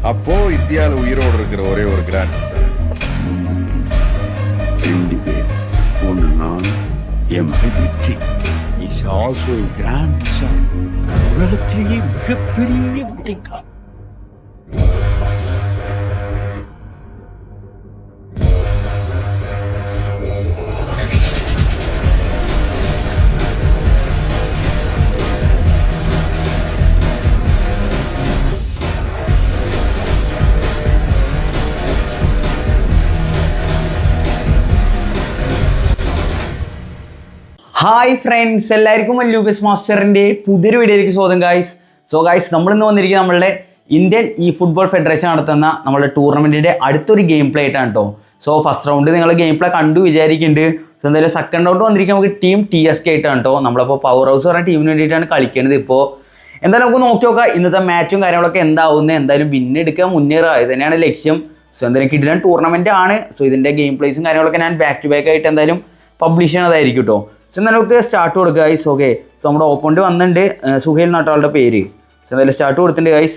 அப்போ இந்தியாவில் உயிரோடு இருக்கிற ஒரே ஒரு கிராண்ட் சார். 2 பேர், ஒன்று நான், என் மகன் Vetri. Is also a grand son. உலகத்திலேயே மிகப்பெரிய வெற்றிக்காரன். ഹായ് ഫ്രണ്ട്സ്, എല്ലാവർക്കും ലൂക്കസ് മാസ്റ്ററിൻ്റെ പുതിയൊരു വീഡിയോയിലേക്ക് സ്വാഗതം ഗായ്സ്. സോ ഗായ്സ്, നമ്മളിന്ന് വന്നിരിക്കുന്നത് നമ്മളുടെ ഇന്ത്യൻ ഫുട്ബോൾ ഫെഡറേഷൻ നടത്തുന്ന നമ്മുടെ ടൂർണമെൻറ്റിൻ്റെ അടുത്തൊരു ഗെയിം പ്ലേ ആയിട്ടാണ് കേട്ടോ. സോ ഫസ്റ്റ് റൗണ്ട് നിങ്ങൾ ഗെയിം പ്ലേ കണ്ടു വിചാരിക്കുന്നുണ്ട്. സോ എന്തായാലും സെക്കൻഡ് റൗണ്ട് വന്നിരിക്കുക നമുക്ക് ടീം TSK ആയിട്ടാണ് കേട്ടോ. നമ്മളിപ്പോൾ പവർ ഹൗസ് പറഞ്ഞ ടീമിന് വേണ്ടിയിട്ടാണ് കളിക്കേണ്ടത്. ഇപ്പോൾ എന്തായാലും നമുക്ക് നോക്കി നോക്കാം ഇന്നത്തെ മാച്ചും കാര്യങ്ങളൊക്കെ എന്താവുന്നത്. എന്തായാലും വിന്നെടുക്കുക, മുന്നേറുക, ഇത് തന്നെയാണ് ലക്ഷ്യം. സോ എന്തായാലും കിടിലൻ ടൂർണമെൻറ്റ് ആണ്. സോ ഇതിൻ്റെ ഗെയിം പ്ലേസും കാര്യങ്ങളൊക്കെ ഞാൻ ബാക്ക് ടു ബാക്ക് ആയിട്ട് എന്തായാലും പബ്ലിഷ് ചെയ്യണതായിരിക്കും കേട്ടോ. സോ നമുക്ക് സ്റ്റാർട്ട് കൊടുക്കുക ഗൈസ്. ഓക്കെ, സോ നമ്മുടെ ഓപ്പോണ്ട് വന്നിട്ടുണ്ട്, സുഹേൽ നാട്ടാളുടെ പേര്. സോ എന്തായാലും സ്റ്റാർട്ട് കൊടുത്തിട്ടുണ്ട് ഗൈസ്.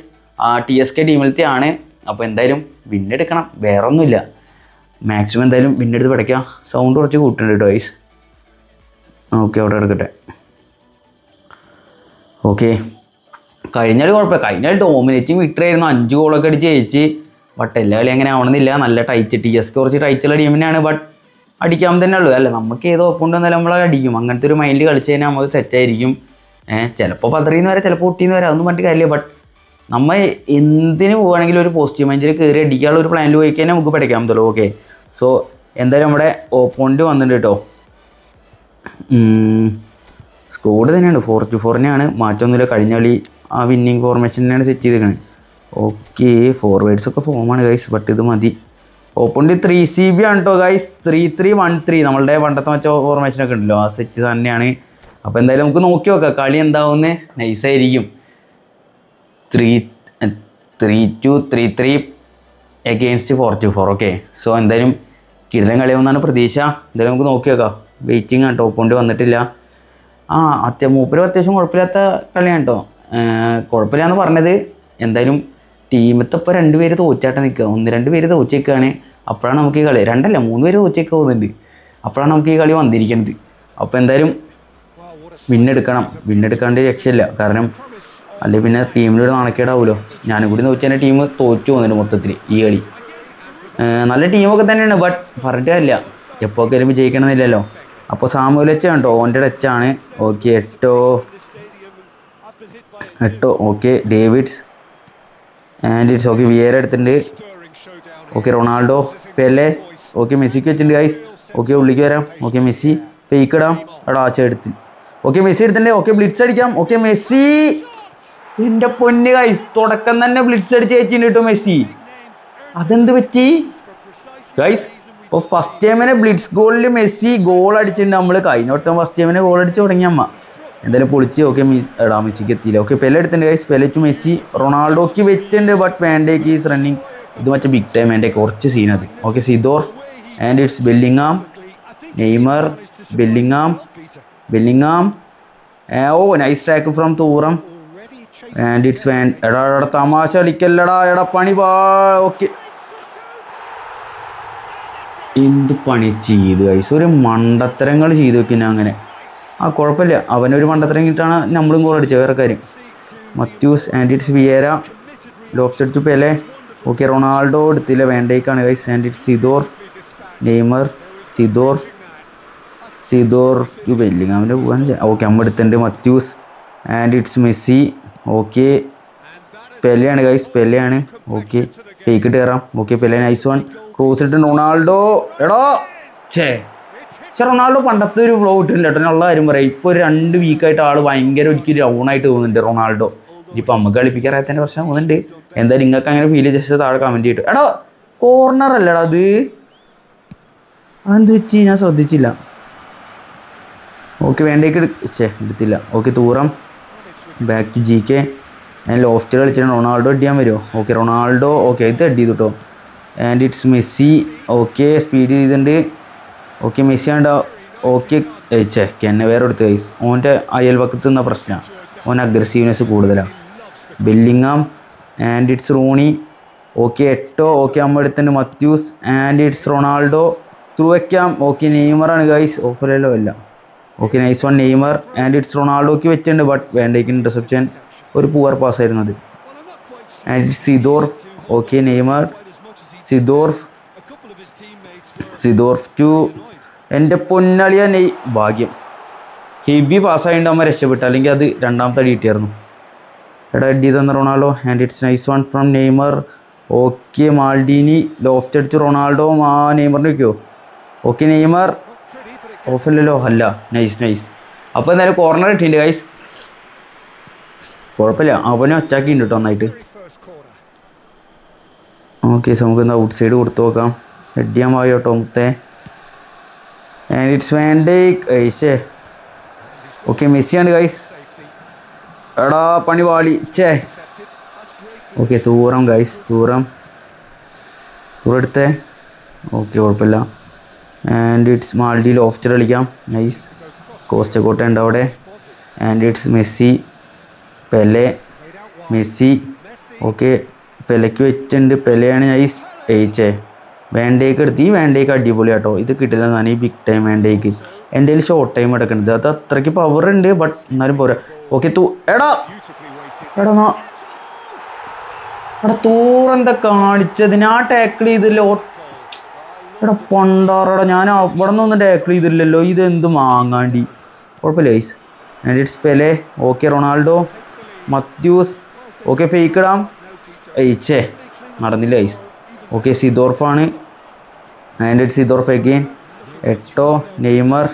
TSK ടീമിലത്തെ ആണ്. അപ്പോൾ എന്തായാലും വിന്നെടുക്കണം, വേറെ ഒന്നുമില്ല. മാക്സിമം എന്തായാലും വിന്നെടുത്ത് പഠിക്കാം. സൗണ്ട് കുറച്ച് കൂട്ടുന്നുണ്ട് കേട്ടോ ഗൈസ്. ഓക്കെ, അവിടെ എടുക്കട്ടെ. ഓക്കെ, കഴിഞ്ഞാൽ കുഴപ്പമില്ല. കഴിഞ്ഞാൽ ഡോമിനേറ്റിംഗ് വിക്ടറി ആയിരുന്നു, 5 ഗോളൊക്കെ അടിച്ച് ജയിച്ച്. ബട്ട് എല്ലാ കളി അങ്ങനെ ആവണമെന്നില്ല. നല്ല ടൈറ്റ്, TSK കുറച്ച് ടൈറ്റുള്ള ടീം തന്നെയാണ്. ബട്ട് അടിക്കാൻ തന്നെ ഉള്ളൂ അല്ലേ, നമുക്ക് ഏതോ ഒപ്പുണ്ട് എന്നാലും നമ്മളെ അടിക്കും. അങ്ങനത്തെ ഒരു മൈൻഡിൽ കളിച്ച് കഴിഞ്ഞാൽ നമുക്ക് സെറ്റായിരിക്കും. ചിലപ്പോൾ 10 വരെ, ചിലപ്പോൾ 8 വരെ, അതൊന്നും പറഞ്ഞിട്ട് കാര്യമില്ല. ബട്ട് നമ്മൾ എന്തിന് പോവുകയാണെങ്കിലും ഒരു പോസിറ്റീവ് മൈൻഡിൽ കയറി അടിക്കാനുള്ള ഒരു പ്ലാനിൽ പോയി കഴിഞ്ഞാൽ നമുക്ക് പഠിക്കാൻ പറ്റുള്ളൂ. ഓക്കെ, സോ എന്തായാലും നമ്മുടെ ഓപ്പോണ്ട് വന്നിട്ടുണ്ട് കേട്ടോ. സ്കോഡ് തന്നെയാണ്, 4-4 തന്നെയാണ്, മാറ്റമൊന്നുമില്ല. കഴിഞ്ഞ കളി ആ വിന്നിങ് ഫോർമേഷൻ തന്നെയാണ് സെറ്റ് ചെയ്തേക്കുന്നത്. ഓക്കെ, ഫോർവേഡ്സൊക്കെ ഫോമാണ് ഗൈസ്, ബട്ട് ഇത് മതി. ഓപ്പണിൽ 3CB ആണ് കേട്ടോ ഗൈസ്. 3-3-1-3 നമ്മളുടെ പണ്ടത്തെ മറ്റോ ഫോർമേഷനൊക്കെ ഉണ്ടല്ലോ, ആ സെറ്റ് തന്നെയാണ്. അപ്പോൾ എന്തായാലും നമുക്ക് നോക്കി നോക്കാം കളി എന്താവുന്നത്. നൈസായിരിക്കും. 3-2-3-3 എഗെയിൻസ്റ്റ് 4-4. ഓക്കെ, സോ എന്തായാലും കിടിലൻ കളിയാവുന്നതാണ് പ്രതീക്ഷ. എന്തായാലും നമുക്ക് നോക്കി നോക്കാം. വെയിറ്റിംഗ് ആണ് കേട്ടോ, ഓപ്പോണ്ട് വന്നിട്ടില്ല. മൂപ്പര് അത്യാവശ്യം കുഴപ്പമില്ലാത്ത കളിയാണ് കേട്ടോ. കുഴപ്പമില്ല എന്ന് പറഞ്ഞത് എന്തായാലും ടീമത്തെ ഇപ്പോൾ 2 പേര് തോറ്റായിട്ട് നിൽക്കുക, 1-2 പേര് തോച്ചേക്കാണ്. അപ്പോഴാണ് നമുക്ക് ഈ കളി, 2 അല്ല 3 പേര് തോച്ചേക്ക് പോകുന്നുണ്ട്. അപ്പോഴാണ് നമുക്ക് ഈ കളി വന്നിരിക്കുന്നത്. അപ്പോൾ എന്തായാലും വിന്നെടുക്കണം, വിന്നെടുക്കാണ്ട് രക്ഷയില്ല. കാരണം അല്ലെങ്കിൽ പിന്നെ ടീമിലൊരു നാണക്കേടാവുമല്ലോ. ഞാനും കൂടി തോറ്റ ടീം തോറ്റു പോകുന്നുണ്ട് മൊത്തത്തിൽ ഈ കളി. നല്ല ടീമൊക്കെ തന്നെയാണ്, ബട്ട് പറഞ്ഞിട്ട് കാര്യമില്ല, എപ്പോൾ കയറി വിജയിക്കണമെന്നില്ലല്ലോ. അപ്പോൾ സാമുവൽ ടച്ചാണ് കേട്ടോ, ഓൻ്റെ ടച്ചാണ്. Okay, 8. Okay, Davids and it's okay. Vieira എടുത്തിട്ടുണ്ട്. Okay, Ronaldo, Pele. ഓക്കെ, മെസ്സിക്ക് വെച്ചിട്ടുണ്ട് ഗൈസ്. ഓക്കെ, ഉള്ളിലേക്ക് വരാം. ഓക്കെ, മെസ്സി ഫേക്ക് ഇടാം. എടാ എടുത്ത്. ഓക്കെ, മെസ്സി എടുത്തിട്ടുണ്ട്. ഓക്കെ, ബ്ലിറ്റ്സ് അടിക്കാം. ഓക്കെ, മെസ്സി, എൻ്റെ പൊന്ന് ഗൈസ്, തുടക്കം തന്നെ ബ്ലിറ്റ്സ് അടിച്ച് വെച്ചിട്ടുണ്ട് കേട്ടോ മെസ്സി. അതെന്ത് പറ്റി ഗൈസ്? ഇപ്പോൾ ഫസ്റ്റ് ടൈമിനെ ബ്ലിറ്റ്സ് ഗോളിൽ മെസ്സി ഗോൾ അടിച്ചിട്ടുണ്ട്. നമ്മൾ കഴിഞ്ഞോട്ടം ഫസ്റ്റ് ടൈമിനെ ഗോൾ അടിച്ച് തുടങ്ങി അമ്മ. എന്തായാലും പൊളിച്ച്. ഓക്കെ, മെസ്സിക്ക് എത്തിയില്ല. ഓക്കെ, പെലെ എടുത്തിട്ടുണ്ട് ഗൈസ്. Pele to Messi. റൊണാൾഡോക്ക് വെച്ചിട്ടുണ്ട്, ബട്ട് വാൻഡേക്ക് ഈസ് റണ്ണിങ്. ഇത് മറ്റേ ബിഗ് ടൈം വാൻഡേക്ക് കുറച്ച് സീനത്. Okay, Seedorf and it's Bellingham. Neymar, Bellingham. Oh, nice tackle from Thuram and it's എടാ തമാശ കളിക്കല്ലടാ, എടാ പണി പാ. ഓക്കെ, എന്ത് പണി ചെയ്ത് ഗൈസ്, ഒരു മണ്ടത്തരങ്ങൾ ചെയ്ത് വെക്കുന്ന അങ്ങനെ. കുഴപ്പമില്ല, അവനൊരു മണ്ടത്തരം കിട്ടാണ് നമ്മളും ഗോൾ അടിച്ചത്, വേറെ കാര്യം. Matthaus and it's Vieira. Loft അടിച്ചു പെലെ. ഓക്കെ, റൊണാൾഡോ എടുത്തില്ല, വേണ്ടേക്കാണ് guys. And it's Seedorf, Neymar, Seedorf to ബെല്ലിങ്ങാമിൻ്റെ പോകാൻ. ഓക്കെ, അമ്മ എടുത്തിട്ടുണ്ട്. Matthaus and it's Messi. Okay, പെലെയാണ് ഗൈസ്, പെലെയാണ്. ഓക്കെ, ഫേക്ക് ഇട്ട് കയറാം. Okay, Pele nice one. Cross ഇട്ട് റൊണാൾഡോ. എടോ പക്ഷെ റൊണാൾഡോ പണ്ടത്തെ ഒരു ഫ്ലോ കിട്ടുന്നില്ല കേട്ടോ, ഉള്ള കാര്യം പറയാം. ഇപ്പോൾ ഒരു 2 വീക്കായിട്ട് ആൾ ഭയങ്കര ഒരിക്കലും ഡൗണായിട്ട് തോന്നുന്നുണ്ട് റൊണാൾഡോ. ഇനിയിപ്പോൾ നമുക്ക് കളിപ്പിക്കാറായതിൻ്റെ പ്രശ്നം തോന്നുന്നുണ്ട്. എന്തായാലും നിങ്ങൾക്ക് അങ്ങനെ ഫീൽ ജസ്റ്റ് താഴെ കമൻറ്റ് ചെയ്തിട്ട്. എടാ കോർണർ അല്ലടാ അത്, അതെന്ത് വെച്ച് ഞാൻ ശ്രദ്ധിച്ചില്ല. ഓക്കെ, വേണ്ടേക്ക് എടുത്തില്ല. Okay, Thuram back to GK. ഞാൻ ലോഫ്റ്റ് കളിച്ചിട്ട് റൊണാൾഡോ അടിയാൻ വരുമോ? Okay, Ronaldo. ഓക്കെ, ഇത് അടി ചെയ്തു കേട്ടോ. And it's Messi. Okay, speed ചെയ്തിട്ടുണ്ട്. ഓക്കെ, മെസ്സി ആണ്ടോ. ഓക്കെ, എന്നെ വേറെ എടുത്ത് ഗൈസ്. ഓൻ്റെ അയൽവക്കത്ത് നിന്ന പ്രശ്നമാണ്, ഓൻ അഗ്രസീവ്നെസ് കൂടുതലാണ്. Bellingham and it's Rooney. Okay 8 okay നമ്മൾ എടുത്തിട്ടുണ്ട് Matthaus and it's Ronaldo through വയ്ക്കാം. ഓക്കെ നെയ്മറാണ് ഗൈസ്, ഓഫറല്ലോ അല്ല. Okay nice one Neymar and it's റൊണാൾഡോക്ക് വെച്ചിട്ടുണ്ട്, ബട്ട് വേണ്ടേക്ക് ഇൻ്റർസെപ്ഷൻ, ഒരു പുവർ പാസ് ആയിരുന്നു അത്. And it's Seedorf. Okay Neymar Seedorf to എൻ്റെ പൊന്നളിയ ഭാഗ്യം ഹെവി പാസ്സായതുകൊണ്ട് നമ്മൾ രക്ഷപ്പെട്ടു, അല്ലെങ്കിൽ അത് രണ്ടാമത്തെ അടി കിട്ടിയായിരുന്നു. എടാ അടി തന്ന Ronaldo and it's nice one from Neymar. Okay Maldini loft അടിച്ച് റൊണാൾഡോ നെയ്മറിന് വയ്ക്കുമോ? ഓക്കെ നെയ്മർ ഓഫല്ലല്ലോ, അല്ല. നൈസ്. അപ്പോൾ എന്തായാലും കോർണർ കിട്ടിയിട്ടുണ്ട് ഗൈസ്, കുഴപ്പമില്ല. അവനെ ഒച്ചാക്കിയിട്ടുണ്ട് കേട്ടോ നന്നായിട്ട്. ഓക്കെ നമുക്ക് എന്താ ഔട്ട് സൈഡ് കൊടുത്തു നോക്കാം. ഹെഡ് ചെയ്യാൻ പോയോ കേട്ടോ മുത്തേ. ആൻഡ് ഇറ്റ്സ് വാൻഡേക്ക് ഏയ്ഷേ. ഓക്കെ മെസ്സിയാണ് ഗൈസ്. എടാ പണി പാളി ചേ. ഓക്കെ തൂറം ഗൈസ്, തൂറം എടുത്തേ. ഓക്കെ കുഴപ്പമില്ല. ആൻഡ് ഇറ്റ്സ് മാൾഡി ലോഫ്റ്റ് കളിക്കാം. നൈസ്. കോസ്റ്റക്കോട്ട ഉണ്ട് അവിടെ. And it's Messi Pele Messi. Okay പെലയ്ക്ക് വെച്ചിട്ടുണ്ട്, പെലയാണ് നൈസ്. ഏച്ചേ വേണ്ടേക്ക് എടുത്ത്, ഈ വേണ്ടേക്ക് അടിപൊളി കേട്ടോ. ഇത് കിട്ടില്ല ഞാൻ ഈ ബിഗ് ടൈം വേണ്ടേക്ക്. എൻ്റെ കയ്യിൽ ഷോർട്ട് ടൈം എടുക്കുന്നത്, അത് അത്രയ്ക്ക് പവർ ഉണ്ട്, ബട്ട് എന്നാലും പോരാ. ഓക്കെ എടാ തൂറെന്താ കാണിച്ചതിന് ആ ടാക്കിൾ ചെയ്തില്ലോ. എടാ പണ്ടാറടാ, ഞാൻ അവിടെ നിന്നൊന്നും ടാക്കിൾ ചെയ്തില്ലല്ലോ. ഇതെന്ത് മാങ്ങാണ്ടി. കുഴപ്പമില്ല guys. And it's Pele. Okay Ronaldo Matthaus. Okay fake ഇടാം. ഏയ്ച്ചേ നടന്നില്ല ഗൈസ്. ഓക്കെ സിദോർഫാണ്. And it's Seedorf again. Neymar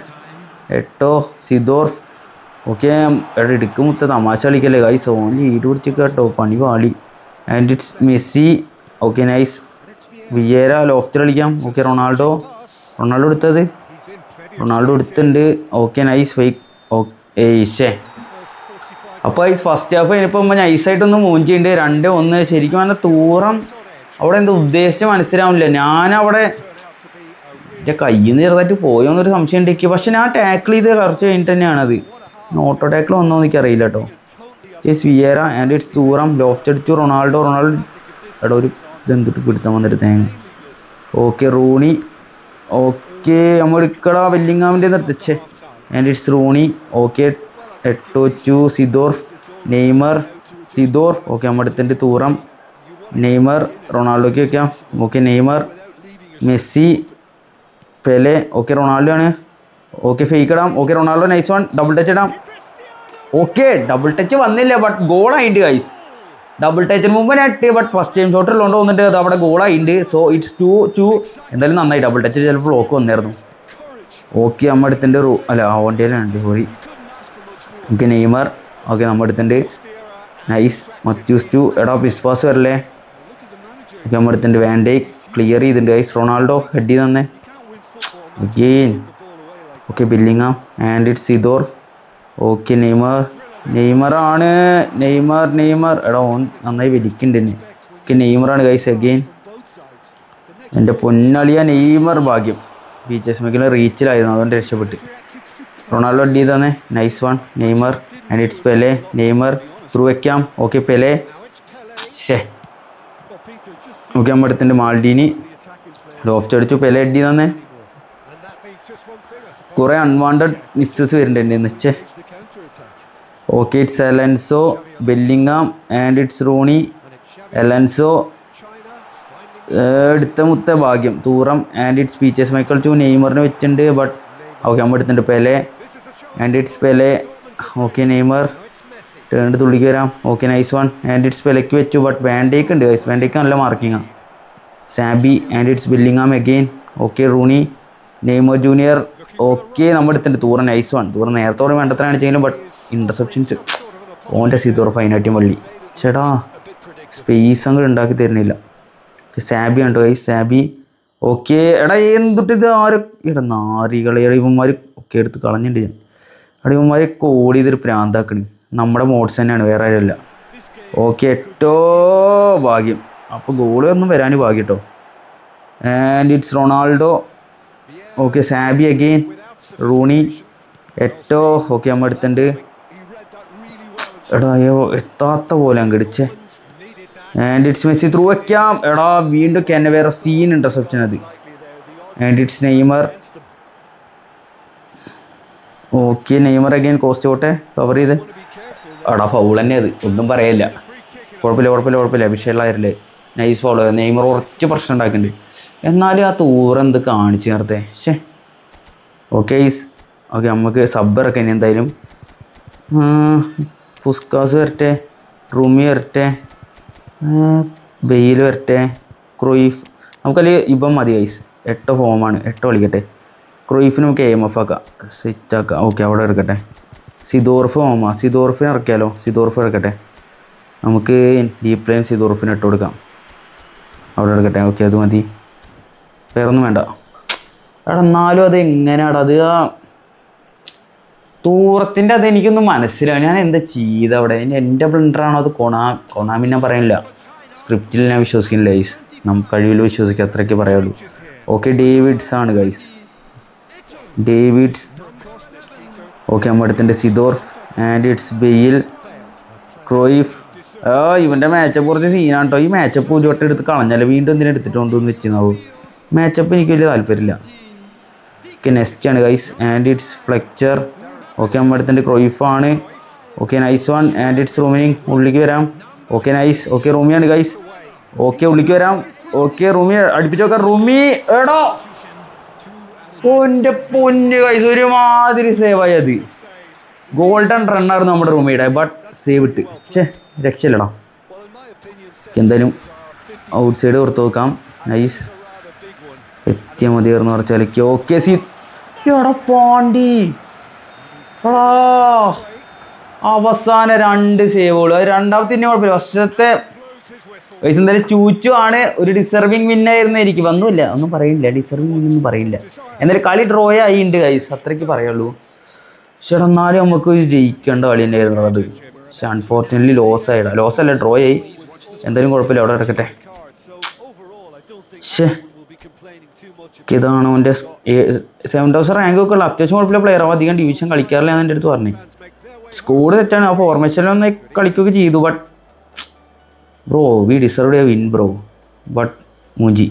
Seedorf. Okay എടാ ഇടുക്ക് മുത്ത തമാശ കളിക്കല്ലേ ഗൈസ്, ഓൺലി ഈട് പിടിച്ചിട്ട് കേട്ടോ, പണി പാളി. And it's Messi. Okay nice. Vieira loft കളിക്കാം. ഓക്കെ റൊണാൾഡോ എടുത്തിട്ടുണ്ട്. Okay nice fake. ഏയ്ഷേ. അപ്പോൾ ഈ ഫസ്റ്റ് ഹാഫ് കഴിഞ്ഞപ്പോൾ നൈസായിട്ടൊന്ന് മൂവ് ചെയ്യുന്നുണ്ട്. 2-1. ശരിക്കും പറഞ്ഞാൽ തൂറം അവിടെ എന്താ ഉദ്ദേശിച്ച് മനസ്സിലാവില്ല. ഞാനവിടെ എൻ്റെ കയ്യിൽ നിന്ന് ചെറുതായിട്ട് പോയോന്നൊരു സംശയം ഉണ്ടെങ്കിൽ, പക്ഷെ ഞാൻ ടാക്കിൾ ചെയ്ത് കുറച്ച് കഴിഞ്ഞിട്ട് തന്നെയാണത്. ഓട്ടോ ടാക്കിൾ വന്നോ എന്ന് എനിക്കറിയില്ല കേട്ടോ. വിയേര ആൻഡ് ഇറ്റ്സ് തൂറം ലോഫ്റ്റ് അടിച്ചു റൊണാൾഡോ എടാ ഒരു ഇതെന്തിട്ട് പിടുത്താൻ വന്നിട്ട് തേങ്ങ. Okay Rooney. ഓക്കെ നമ്മൾ എടുക്കടാ വെല്ലിങ്ങാമിൻ്റെ നിർത്തിച്ചേ. And it's Rooney. Okay 8-2 Seedorf Neymar Seedorf. Okay നമ്മൾ എടുത്തിട്ട് തൂറം നെയ്മർ റൊണാൾഡോയ്ക്ക് വെക്കാം. Okay Neymar Messi Pele. Okay Ronaldo ആണ്. ഓക്കെ ഫേക്ക് ഇടാം. Okay Ronaldo nice one double touch ഇടാം. ഓക്കെ ഡബിൾ ടച്ച് വന്നില്ല, ബട്ട് ഗോളായിട്ടുണ്ട് ഗൈസ്. ഡബിൾ ടച്ചിന് മുമ്പ് ഞാൻ ഇട്ട്, ബട്ട് ഫസ്റ്റ് ടൈം ഷോട്ട് ഉള്ളതുകൊണ്ട് വന്നിട്ട് അത് അവിടെ ഗോളായിട്ടുണ്ട്. So it's 2-2. എന്തായാലും നന്നായി. ഡബിൾ ടച്ച് ചിലപ്പോൾ ബ്ലോക്ക് വന്നായിരുന്നു. ഓക്കെ നമ്മൾ എടുത്തിൻ്റെ വണ്ടിയിലാണ് സോറി. Okay Neymar. ഓക്കെ നമ്മൾ എടുത്തിട്ടുണ്ട് നൈസ്. മത്യൂസ് 2. എടാ പിസ്പാസ് വരല്ലേ. ഓക്കെ നമ്മൾ എടുത്തിട്ടുണ്ട് വാൻഡേക്ക് ക്ലിയർ ചെയ്തിട്ടുണ്ട് ഗൈസ്. റൊണാൾഡോ ഹെഡ് ചെയ്ത് തന്നെ again. Okay Bellingham and it's Seedorf. Okay നെയ്മറാണ്. നെയ്മർ എടാ ഓൺ നന്നായി വലിക്കുന്നുണ്ട് തന്നെ. ഓക്കെ നെയ്മറാണ് ഗൈസ് അഗെയിൻ. എൻ്റെ പൊന്നളിയ നെയ്മർ ഭാഗ്യം. ബീച്ചസ് മേക്കിന് റീച്ചിലായിരുന്നു, അതുകൊണ്ട് രക്ഷപ്പെട്ട്. റൊണാൾഡോ അടി തന്നെ nice one. Neymar and it's Pele. Neymar through വയ്ക്കാം. ഓക്കെ പെലെ ഷേ. ഓക്കെ നമ്മൾ എടുത്തിട്ടുണ്ട് മാൾഡീനി ലോഫ്റ്റ് അടിച്ചു. പെലെ അടി തന്നെ. കുറേ അൺവാണ്ടഡ് മിസ്സസ് വരുന്നുണ്ട് നിശ്ചേ. Okay it's Alonso Bellingham and it's Rooney. Alonso എടുത്ത മുത്ത ഭാഗ്യം തൂറം ആൻഡ് ഇറ്റ്സ് പീച്ചേഴ്സ് മൈക്കിൾ ടു നെയ്മറിന് വെച്ചിട്ടുണ്ട്, ബട്ട് ഓക്കെ നമ്മൾ എടുത്തിട്ടുണ്ട് Pele and it's Pele. Okay Neymar turned തുള്ളിക്ക് വരാം. Okay nice one and it's പെലയ്ക്ക് വെച്ചു, ബട്ട് വാൻഡേക്ക് ഉണ്ട് ഗൈസ്. വാൻഡേക്ക് നല്ല മാർക്കിങ്ങാണ്. Xabi and it's Bellingham again. Okay Rooney Neymar junior. Okay നമ്മൾ എടുത്തിട്ടുണ്ട് തൂറം നൈസ് വൺ. തൂറം നേരത്തെ ഒരു വേണ്ടത്ര കാണിച്ചെങ്കിലും, ബട്ട് ഇൻ്റർസെപ്ഷൻസ് ഓൻ്റെ സീതൂർ ഫൈനായിട്ടും വള്ളി ചേട്ടാ സ്പേസ് അങ്ങോട്ട് ഉണ്ടാക്കി തരുന്നില്ല. സാബി ഉണ്ടോ ഗൈസ്. സാബി ഓക്കെ. എടാ എന്തൊട്ട് ഇത് ആരും ഇടാ നാരികളെ ഇവന്മാർ ഒക്കെ എടുത്ത് കളഞ്ഞിട്ടുണ്ട് ഞാൻ. എടാ ഇവന്മാർ കോടി ഇതൊരു പ്രാന്താക്കണി. നമ്മുടെ മോഡ്സ് തന്നെയാണ്, വേറെ ആരുമല്ല. ഓക്കെ 8 ഭാഗ്യം. അപ്പോൾ ഗോള് ഒന്നും വരാൻ ഭാഗ്യം കേട്ടോ. And it's Ronaldo. Okay Xabi again. Rooney 8. Okay നമ്മൾ എടുത്തിട്ടുണ്ട്. എടാ അയ്യോ എത്താത്ത പോലെ അങ്ങടിച്ചേ. ആൻഡ് ഇറ്റ്സ് മെസ്സി ത്രൂ വയ്ക്കാം. എടാ വീണ്ടും കെനവേറ സീൻ ഇന്റർസെപ്ഷൻ അത്. And it's Neymar. Okay Neymar again കോസ്റ്റ് പോട്ടെ കവർ ചെയ്ത്. എടാ ഫൗൾ തന്നെ അത്, ഒന്നും പറയില്ല. കുഴപ്പമില്ല വിഷയമുള്ളവരില്ലേ. Nice foul. നെയ്മർ കുറച്ച് പ്രശ്നം ഉണ്ടാക്കുന്നുണ്ട്. എന്നാലും ആ എന്ത് കാണിച്ചു നേരത്തെ. ഓക്കെ നമുക്ക് സബ് ഇറക്കാം ഇനി എന്തായാലും. പുസ്കാസ് വരട്ടെ, റൂമി വരട്ടെ, ബെയിൽ വരട്ടെ, ക്രൂയിഫ്. നമുക്കതിൽ ഇപ്പം മതി ഗൈസ്. 8 ഫോമാണ്, 8 കളിക്കട്ടെ. ക്രൂയിഫിന് നമുക്ക് AMF ആക്കാം, സെറ്റ് ആക്കാം. ഓക്കെ അവിടെ എടുക്കട്ടെ. സിദോർഫ് സിദോർഫിന് ഇറക്കിയാലോ. സിദോർഫ് ഇറക്കട്ടെ. നമുക്ക് ഡീപ്പ് ലൈൻ സിദോർഫിന് ഇട്ട് കൊടുക്കാം. അവിടെ എടുക്കട്ടെ. ഓക്കെ അത് മതി, വേറൊന്നും വേണ്ട. എടാ എന്നാലും അത് എങ്ങനെയാടാ അത് തൂറത്തിൻ്റെ അത് എനിക്കൊന്നും മനസ്സിലാവും. ഞാൻ എന്താ ചെയ്ത അവിടെ? എൻ്റെ ബ്ലണ്ടറാണോ അത്? കൊണാമി ഞാൻ പറയുന്നില്ല, സ്ക്രിപ്റ്റിൽ ഞാൻ വിശ്വസിക്കുന്നില്ല ഗൈസ്. നമുക്ക് കഴിവിൽ വിശ്വസിക്കുക, അത്രയ്ക്ക് പറയുള്ളൂ. ഓക്കെ ഡേവിഡ്സ് ആണ് ഗൈസ്, ഡേവിഡ്സ്. ഓക്കെ നമ്മുടെ അടുത്തിൻ്റെ സിദോർഫ് ആൻഡ് ഇറ്റ്സ് ബെയിൽ, ക്രോയിഫ്. ഇവൻ്റെ മാച്ചപ്പ് കുറച്ച് സീനാണ് കേട്ടോ. ഈ മാച്ചപ്പ് ഒരു വട്ടം എടുത്ത് കളഞ്ഞാലോ, വീണ്ടും എന്തിനാ എടുത്തിട്ടുണ്ടോന്ന് വെച്ചിരുന്നാവും. മാച്ചപ്പ് എനിക്ക് വലിയ താല്പര്യമില്ല. ഓക്കെ നെക്സ്റ്റ് ആണ് guys and it's Fletcher. Okay നമ്മുടെ അടുത്തിൻ്റെ ക്രോയിഫാണ്. Okay nice one and it's Rummenigge. ഉള്ളിലേക്ക് വരാം. Okay nice. ഓക്കെ റൂമിയാണ് ഗൈസ്. ഓക്കെ ഉള്ളിലേക്ക് വരാം. ഓക്കെ റൂമി അടുപ്പിച്ച് നോക്കാം. റൂമി എടോ എൻ്റെ പൊന്ന് ഗൈസ്, ഒരുമാതിരി സേവായി അത്. ഗോൾഡൻ റണ്ണായിരുന്നു നമ്മുടെ റൂമിയുടെ, ബട്ട് സേവ് ഇട്ട്. രക്ഷയില്ലടാ. എന്തായാലും ഔട്ട് സൈഡ് പുറത്ത് നോക്കാം. നൈസ് എത്തിയാൽ മതിയായിരുന്നു കുറച്ചലക്ക്. ഓക്കെ എടാ പോണ്ടി അവസാന 2 സേവുകൾ. അത് രണ്ടാമത്തെ തന്നെ കുഴപ്പമില്ല. വർഷത്തെ വയസ്സ് എന്തായാലും ചൂച്ചു ആണ് ഒരു ഡിസർവിങ് വിന്നായിരുന്നു. എനിക്ക് വന്നില്ല, ഒന്നും പറയില്ല, ഡിസർവിങ് വിന്നൊന്നും പറയില്ല. എന്നാലും കളി ഡ്രോ ആയിട്ടുണ്ട് ഗൈസ്, അത്രയ്ക്ക് പറയുള്ളൂ. പക്ഷേ എന്നാലും നമുക്ക് ജയിക്കേണ്ട കളി തന്നെയായിരുന്നു അത്. പക്ഷെ അൺഫോർച്യുനേറ്റ്ലി ലോസല്ല, ഡ്രോ ആയി. എന്തായാലും കുഴപ്പമില്ല, അവിടെ കിടക്കട്ടെ. ഇതാണ് അവൻ്റെ 7000 റാങ്ക് ഒക്കെ ഉള്ള അത്യാവശ്യം കുഴപ്പമില്ല പ്ലെയറാവും. അധികം ഡിവിഷൻ കളിക്കാറില്ല എന്ന് എൻ്റെ അടുത്ത് പറഞ്ഞു. സ്കോഡ് തെറ്റാണ്, ആ ഫോർമേഷനിലൊന്ന് കളിക്കുകയൊക്കെ ചെയ്തു. But bro we deserve a win bro. But മൂഞ്ചി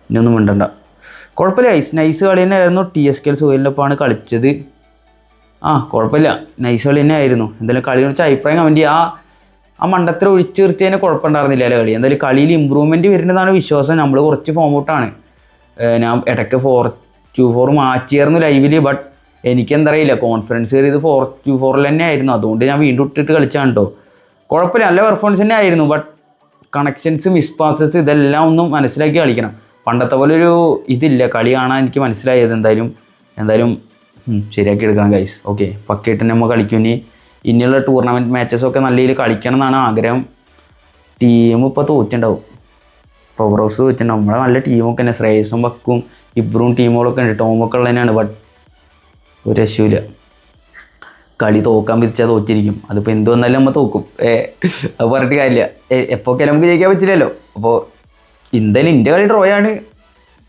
ഇനിയൊന്നും മിണ്ടണ്ട. കുഴപ്പമില്ല നൈസ് കളി തന്നെ ആയിരുന്നു. TSK സുഹേലിൻ്റെ ഒപ്പമാണ് കളിച്ചത്. കുഴപ്പമില്ല, നൈസ് കളി തന്നെ ആയിരുന്നു. എന്തായാലും കളിയെ കുറിച്ച് അഭിപ്രായം കമൻറ്റ് ചെയ്യുക. ആ മണ്ടത്തിൽ ഒഴിച്ചു നിർത്തിയതിന് കുഴപ്പമുണ്ടായിരുന്നില്ല കളി. എന്തായാലും കളിയിൽ ഇമ്പ്രൂവ്മെൻറ്റ് വരുന്നതാണ് വിശ്വാസം. നമ്മൾ കുറച്ച് ഫോം ഔട്ടാണ്. ഞാൻ ഇടയ്ക്ക് 4-2-4 മാറ്റിയായിരുന്നു ലൈവിൽ. ബട്ട് എനിക്കെന്താ അറിയില്ല, കോൺഫിഡൻസ് കയറിയത് 4-2-4 തന്നെ ആയിരുന്നു. അതുകൊണ്ട് ഞാൻ വീണ്ടും ഇട്ടിട്ട് കളിച്ചാണ് കേട്ടോ. കുഴപ്പമില്ല, നല്ല പെർഫോമൻസ് തന്നെ ആയിരുന്നു. ബട്ട് കണക്ഷൻസ്, മിസ് പാസസ് ഇതെല്ലാം ഒന്നും മനസ്സിലാക്കി കളിക്കണം. പണ്ടത്തെ പോലെ ഒരു ഇതില്ല കളി കാണാൻ എനിക്ക് മനസ്സിലായത്. എന്തായാലും ശരിയാക്കി എടുക്കണം ഗൈസ്. ഓക്കെ പക്കയായിട്ട് നമ്മൾ കളിക്കും. ഇനിയുള്ള ടൂർണമെൻറ്റ് മാച്ചസൊക്കെ നല്ല രീതിയിൽ കളിക്കണം എന്നാണ് ആഗ്രഹം. ടീം ഇപ്പോൾ തോറ്റുണ്ടാവും, പവർ ഹൗസ് തോറ്റുണ്ടാവും. നമ്മളെ നല്ല ടീമൊക്കെ തന്നെ, ശ്രേയസും ബക്കും ഇബ്രും ടീമുകളൊക്കെ ഉണ്ട്, ടോമൊക്കെ ഉള്ളത് തന്നെയാണ്. ബട്ട് ഒരു രക്ഷയില്ല. കളി തോക്കാൻ വിധിച്ചാൽ തോറ്റിരിക്കും. അതിപ്പോൾ എന്ത് വന്നാലും നമ്മൾ തോക്കും. അത് പറഞ്ഞിട്ട് കാര്യമില്ല. എപ്പോഴൊക്കെ നമുക്ക് ജയിക്കാൻ പറ്റില്ലല്ലോ. അപ്പോൾ എന്തായാലും ഇന്ത്യ കളി ഡ്രോയാണ്,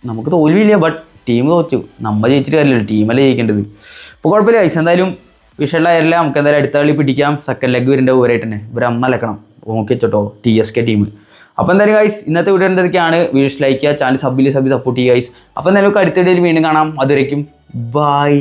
നമുക്ക് തോൽവിയില്ല. ബട്ട് ടീം തോറ്റു, നമ്മൾ ജയിച്ചിട്ട് കാര്യമില്ല, ടീമല്ലേ ജയിക്കേണ്ടത്. അപ്പോൾ കുഴപ്പമില്ല ഗൈസ്. എന്തായാലും വിഷയമുള്ളവരില്ല. നമുക്ക് എന്തായാലും അടുത്ത കളി പിടിക്കാം. സെക്കൻഡ് ലെഗ് വരുന്നുണ്ട് ഊരായിട്ട് തന്നെ. ഇവർ അന്നലക്കണം നോക്കി വെച്ചോട്ടോ TSK ടീം. അപ്പോൾ എന്തായാലും ഗൈസ് ഇന്നത്തെ വീഡിയോ എന്തൊക്കെയാണ്? വീഡിയോസ് ലൈക്ക് ചെയ്യുക, ചാനൽ സപ്പോർട്ട് ചെയ്യുക ഗൈസ്. അപ്പോൾ എന്തായാലും അടുത്ത വീഡിയോയിൽ വീണ്ടും കാണാം. അതുവരേക്കും ബൈ.